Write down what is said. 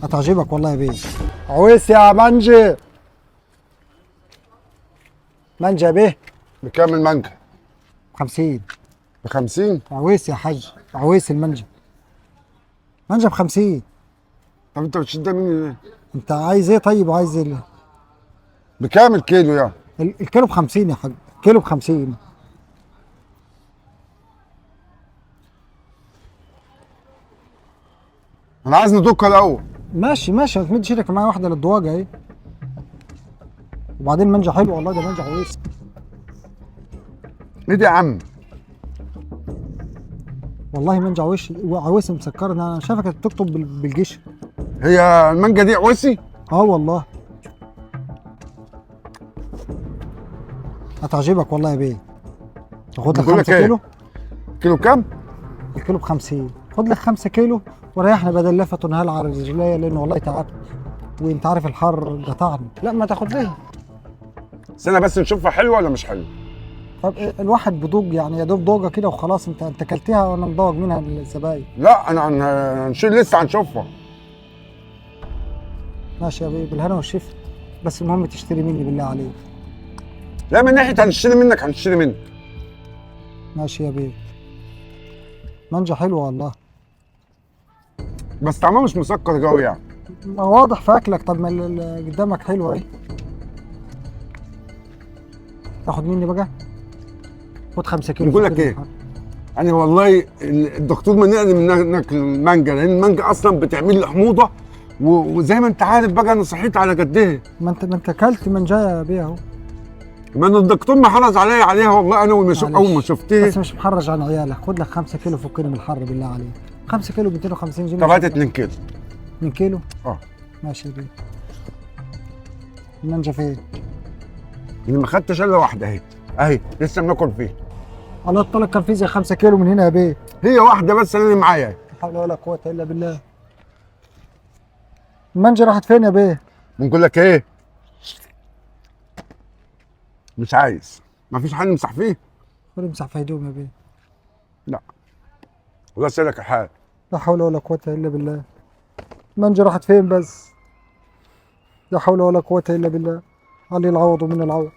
هتعجبك والله يا بيه. عويس يا منجي. منجي يا بيه. بكام المانجا؟ ب50. ب50؟ عويس يا حاج، عويس المنجي. منجي ب50. طب انت بتشدها مني ليه؟ انت عايز ايه طيب وعايز ايه؟ بكام الكيلو يعني؟ الكيلو ب50 يا حاج، كيلو ب50. انا عايز ندوقها الاول. ماشي ماشي، هتمد ايدك معايا واحده للضواجه اهي. وبعدين منجي حلو والله، ده منجي عويس. ايه ده يا عم؟ والله منجي عويس مسكر. انا شايفك بتكتب بالجيش. هي المانجا دي عويسي؟ اه والله. هتعجبك والله يا بيه. تاخد لك بقول لك 5 ايه؟ كيلو. كيلو كام؟ الكيلو ب50. خد لك 5 كيلو وريحنا بدل لفه ونهال على رجليا، لان والله تعبت وانت عارف الحر قطعني. لا ما تاخد ليه. استنى بس نشوفها حلوه ولا مش حلوه. طب الواحد بدوج يعني، يا دوب دوجه كده وخلاص. انت كلتها وانا مدوج منها الزباين. لا انا هنشيل لسه هنشوفها. ماشي يا بيه، بالهنا والشفا. بس المهم تشتري مني بالله عليك. لا من ناحيه هنشتري منك هنشتري منك. ماشي يا بيه. مانجا حلوه والله. بس طعمها مش مسكر قوي يعني. ما واضح في اكلك. طب ما اللي قدامك حلوه اهي. تاخد مني بقى. خد 5 كيلو. بقول لك ايه؟ انا والله الدكتور منعني من ناكل المانجا، لان المانجا اصلا بتعمل لي حموضه، وزي ما انت عارف بقى انا صحيت على قد ايه. ما انت اكلت منجايه يا بيه اهو. ما انا الدكتور محرز عليها والله. انا اول ما شفتها. بس مش محرج عن عيالك. خد لك 5 كيلو فكني من الحر بالله عليك. 5 كيلو 250 جنيه. طب هات 2 كيلو. 2 كيلو. اه ماشي يا بيه. المانجا فين؟ اللي ما خدتش الا واحده اهي لسه بناكل فيها. الله الطلق كان فيه زي 5 كيلو من هنا يا بيه. هي واحده بس اللي معايا. لا حول ولا قوه الا بالله. المانجا راحت فين يا بيه؟ بنقول لك ايه؟ مش عايز. ما فيش حد يمسح فيه؟ خد امسح في هدوم يا بيه. لا والله سألك الحال. لا حول ولا قوه الا بالله. المانجا راحت فين بس؟ لا حول ولا قوه الا بالله. علي العوض ومن العوض.